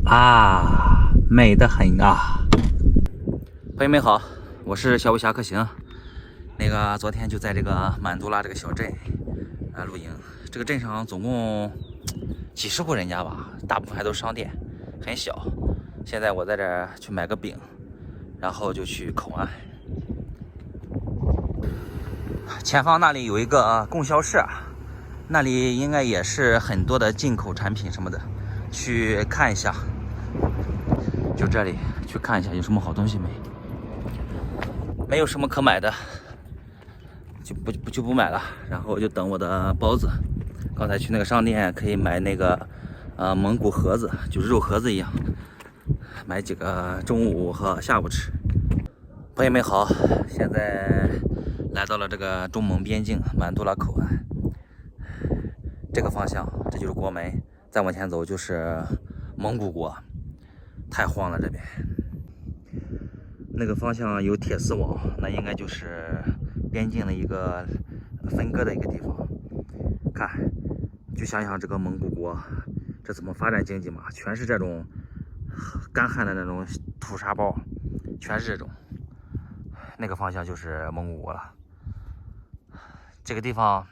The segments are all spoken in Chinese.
啊，美得很啊！朋友们好，我是小武侠客行。昨天就在这个满都拉这个小镇露营。这个镇上总共几十户人家吧，大部分还都是商店，很小。现在我在这儿去买个饼，然后就去口岸。前方那里有一个供销社，那里应该也是很多的进口产品什么的，去看一下。就这里去看一下有什么好东西没？没有什么可买的，就不买了。然后就等我的包子。刚才去那个商店可以买那个蒙古盒子，就是肉盒子一样，买几个中午和下午吃。朋友们好，现在来到了这个中蒙边境满都拉口岸，这个方向这就是国门，再往前走就是蒙古国。太荒了这边，那个方向有铁丝网，那应该就是边境的一个分割的一个地方。看，就想想这个蒙古国这怎么发展经济嘛，全是这种干旱的那种土沙包，全是这种。那个方向就是蒙古国了。这个地方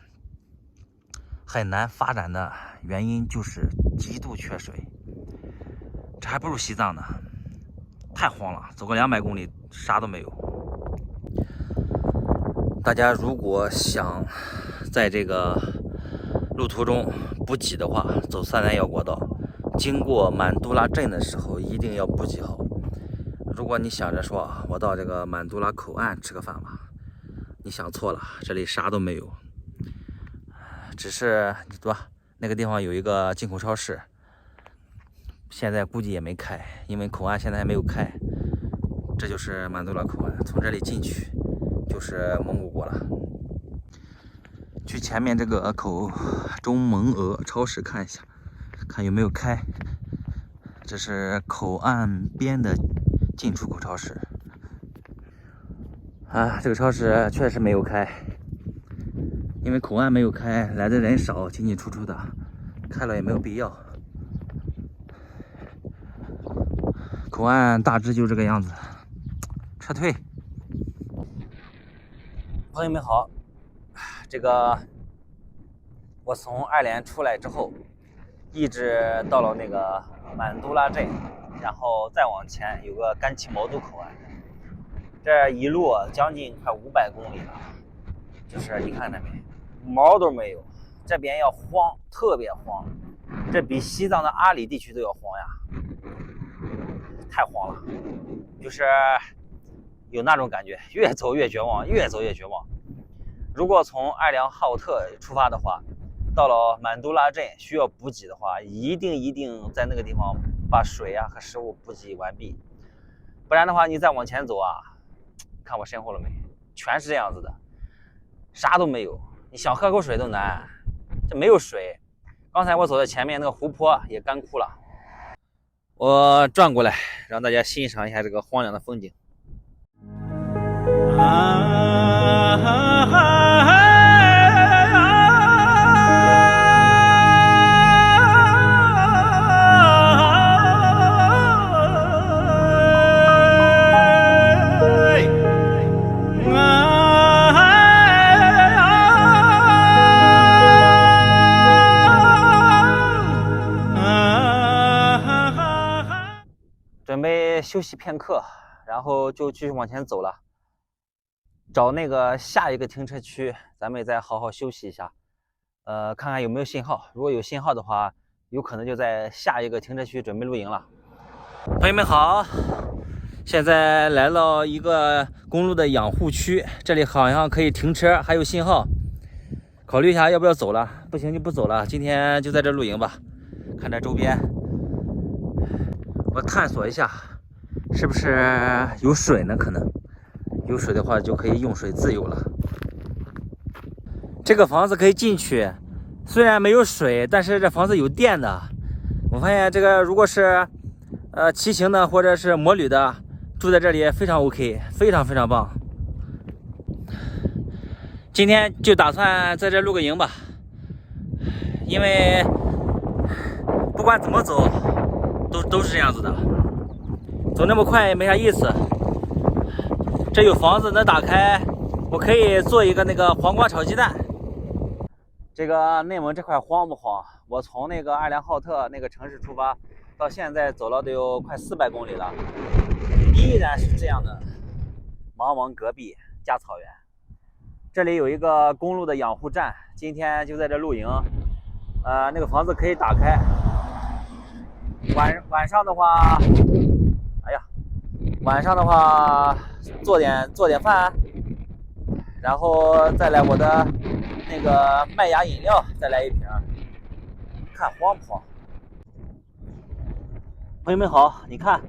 很难发展的原因就是极度缺水，这还不如西藏呢，太荒了，走个200公里啥都没有。大家如果想在这个路途中补给的话，走331国道，经过满都拉镇的时候一定要补给好。如果你想着说我到这个满都拉口岸吃个饭吧，你想错了，这里啥都没有，只是对吧？那个地方有一个进口超市，现在估计也没开，因为口岸现在还没有开。这就是满都拉口岸，从这里进去就是蒙古国了。去前面这个中蒙俄超市看一下，看有没有开。这是口岸边的进出口超市啊，这个超市确实没有开，因为口岸没有开，来的人少，进进出出的，开了也没有必要。口岸大致就这个样子，撤退。朋友们好，这个我从2连出来之后，一直到了那个满都拉镇，然后再往前有个甘旗毛都口岸，这一路将近快500公里了，就是你看那边毛都没有，这边要荒，特别荒，这比西藏的阿里地区都要荒呀，太荒了，就是有那种感觉，越走越绝望，越走越绝望。如果从2良浩特出发的话，到了满都拉镇需要补给的话，一定在那个地方把水啊和食物补给完毕，不然的话你再往前走啊，看我身后了没，全是这样子的，啥都没有，你想喝口水都难，这没有水。刚才我走在前面那个湖泊也干枯了。我转过来让大家欣赏一下这个荒凉的风景。准备休息片刻，然后就继续往前走了，找那个下一个停车区，咱们再好好休息一下，看看有没有信号。如果有信号的话，有可能就在下一个停车区准备露营了。朋友们好，现在来到一个公路的养护区，这里好像可以停车，还有信号，考虑一下要不要走了。不行就不走了，今天就在这露营吧。看这周边，我探索一下是不是有水呢，可能有水的话就可以用水自由了。这个房子可以进去，虽然没有水，但是这房子有电的。我发现这个如果是骑行的或者是摩旅的，住在这里非常 OK， 非常棒。今天就打算在这露个营吧，因为不管怎么走，都是这样子的，走那么快也没啥意思。这有房子能打开，我可以做一个那个黄瓜炒鸡蛋。这个内蒙这块荒不荒？我从那个阿良浩特那个城市出发，到现在走了得有快400公里了，依然是这样的茫茫戈壁加草原。这里有一个公路的养护站，今天就在这露营。那个房子可以打开。晚上的话，哎呀，晚上的话做点饭，然后再来我的那个麦芽饮料，再来一瓶，看荒不荒？朋友们好，你看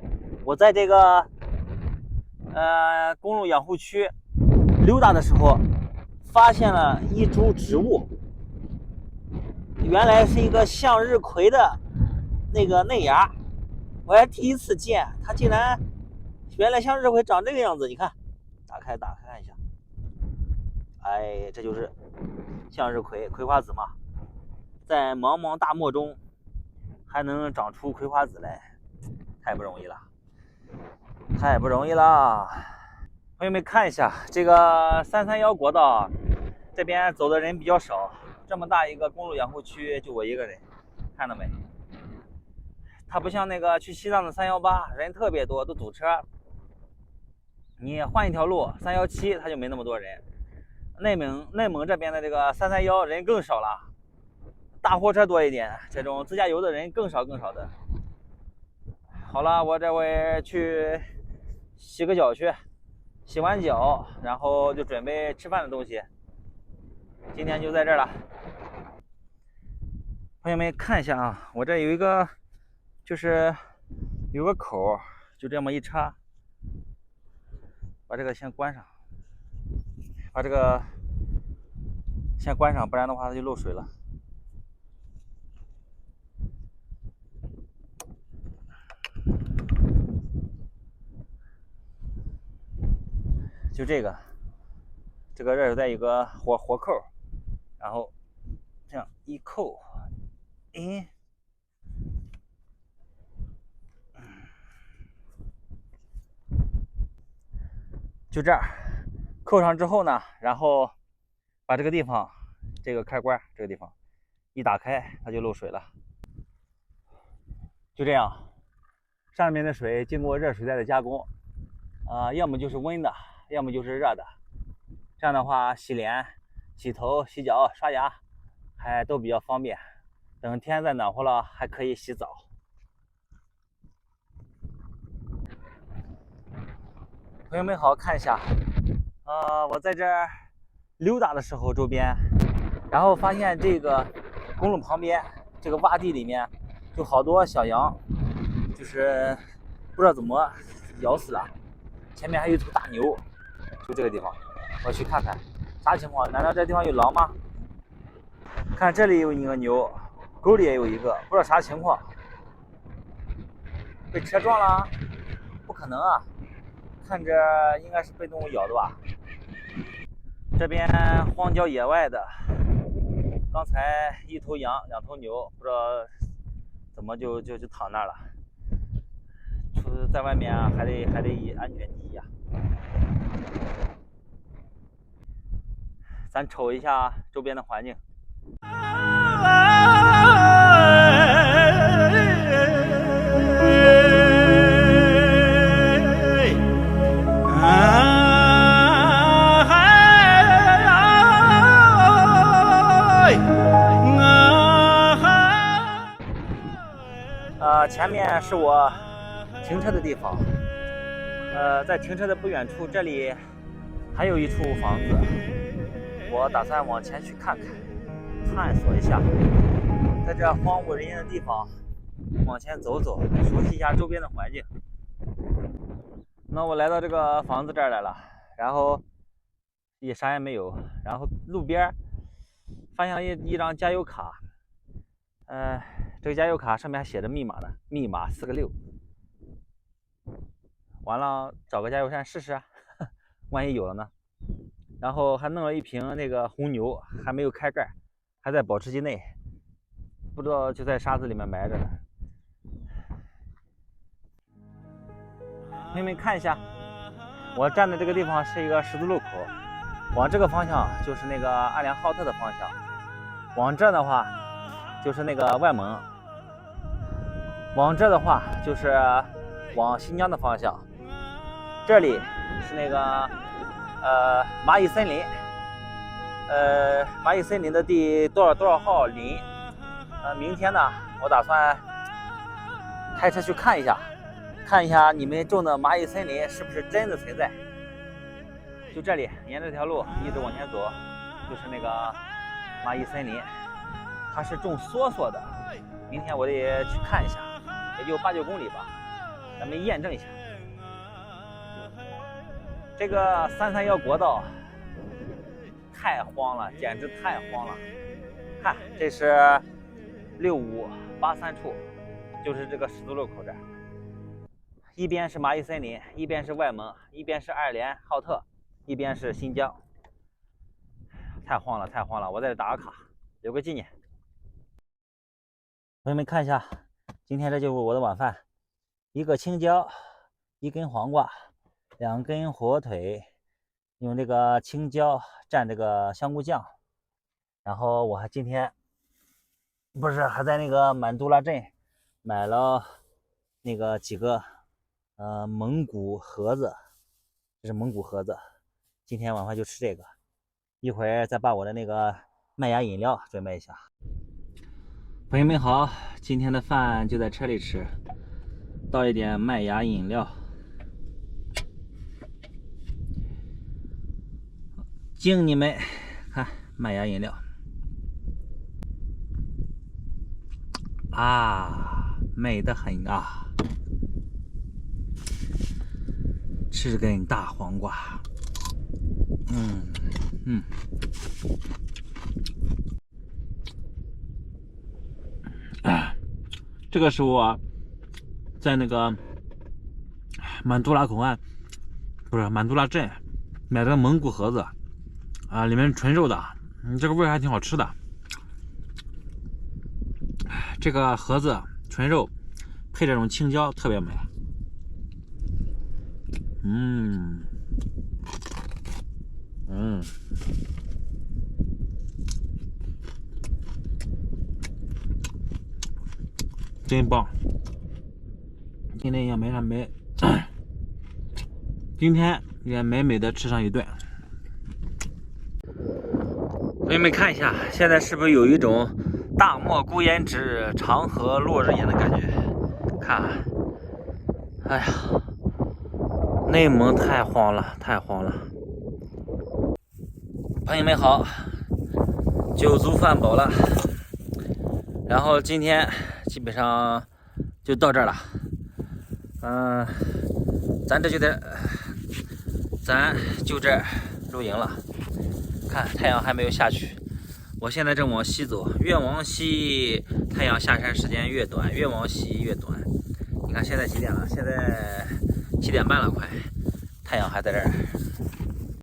我在这个公路养护区溜达的时候，发现了一株植物，原来是一个向日葵的那个嫩芽，我还第一次见，它竟然原来向日葵长这个样子。你看，打开看一下，哎，这就是向日葵，葵花籽嘛，在茫茫大漠中还能长出葵花籽来，太不容易了，太不容易了。朋友们看一下这个331国道，这边走的人比较少，这么大一个公路养护区就我一个人，看到没？它不像那个去西藏的318，人特别多，都堵车。你换一条路317，它就没那么多人。内蒙这边的这个331人更少了，大货车多一点，这种自驾游的人更少的。好了，我这回去洗个脚去，洗完脚然后就准备吃饭的东西。今天就在这儿了，朋友们看一下啊，我这有一个就是有个口，就这么一插，把这个先关上，把这个先关上，不然的话它就漏水了。就这个热水袋有个活扣，然后这样一扣，就这样扣上之后呢，然后把这个地方这个开关这个地方一打开，它就漏水了。就这样，上面的水经过热水袋的加工，要么就是温的，要么就是热的。这样的话，洗脸、洗头、洗脚、刷牙还都比较方便。等天再暖和了，还可以洗澡。朋友们好，看一下，我在这儿溜达的时候，周边，然后发现这个公路旁边这个洼地里面有好多小羊，就是不知道怎么咬死了。前面还有一头大牛，就这个地方，我去看看啥情况？难道这地方有狼吗？看这里有一个牛，沟里也有一个，不知道啥情况。被车撞了？不可能啊！看着应该是被动物咬的吧。这边荒郊野外的，刚才一头羊2头牛，不知道怎么就躺那儿了。在外面啊，还得以安全第一啊。咱瞅一下周边的环境。前面是我停车的地方，在停车的不远处，这里还有一处房子，我打算往前去看看，探索一下，在这荒无人烟的地方往前走走，熟悉一下周边的环境。那我来到这个房子这儿来了，然后也啥也没有，然后路边发现了一张加油卡，这个加油卡上面还写着密码呢，密码4个6。完了，找个加油站试试，万一有了呢。然后还弄了一瓶那个红牛，还没有开盖，还在保质期内，不知道就在沙子里面埋着呢。朋友们看一下，我站的这个地方是一个十字路口，往这个方向就是那个阿联浩特的方向，往这的话就是那个外蒙，往这的话就是往新疆的方向。这里是那个蚂蚁森林，蚂蚁森林的第多少号林？明天呢，我打算开车去看一下你们种的蚂蚁森林是不是真的存在。就这里，沿着这条路一直往前走，就是那个蚂蚁森林，它是种梭梭的。明天我得去看一下，也就8、9公里吧，咱们验证一下。这个331国道太荒了，简直太荒了。看，这是6583处，就是这个十字路口这儿，一边是蚂蚁森林，一边是外蒙，一边是阿联浩特，一边是新疆。太荒了，太荒了！我在这打个卡，留个纪念。朋友们看一下，今天这就是我的晚饭：一个青椒，一根黄瓜，2根火腿，用这个青椒蘸这个香菇酱。然后我还今天不是还在那个满都拉镇买了那个几个蒙古盒子，这是蒙古盒子。今天晚上就吃这个，一会儿再把我的那个麦芽饮料准备一下。朋友们好，今天的饭就在车里吃，倒一点麦芽饮料，敬你们看麦芽饮料啊，美得很啊！吃根大黄瓜，这个是我在那个满都拉口岸，不是满都拉镇买的蒙古盒子啊，里面纯肉的，这个味还挺好吃的。这个盒子纯肉配这种青椒特别美。真棒！今天也没今天也美美的吃上一顿。朋友们看一下，现在是不是有一种大漠孤烟直，长河落日圆的感觉？看，哎呀，内蒙太荒了，太荒了。朋友们好，酒足饭饱了，然后今天基本上就到这儿了。咱就这露营了。看太阳还没有下去，我现在正往西走，越往西太阳下山时间越短，越往西越短。你看现在几点了？现在7点半了，快，太阳还在这儿。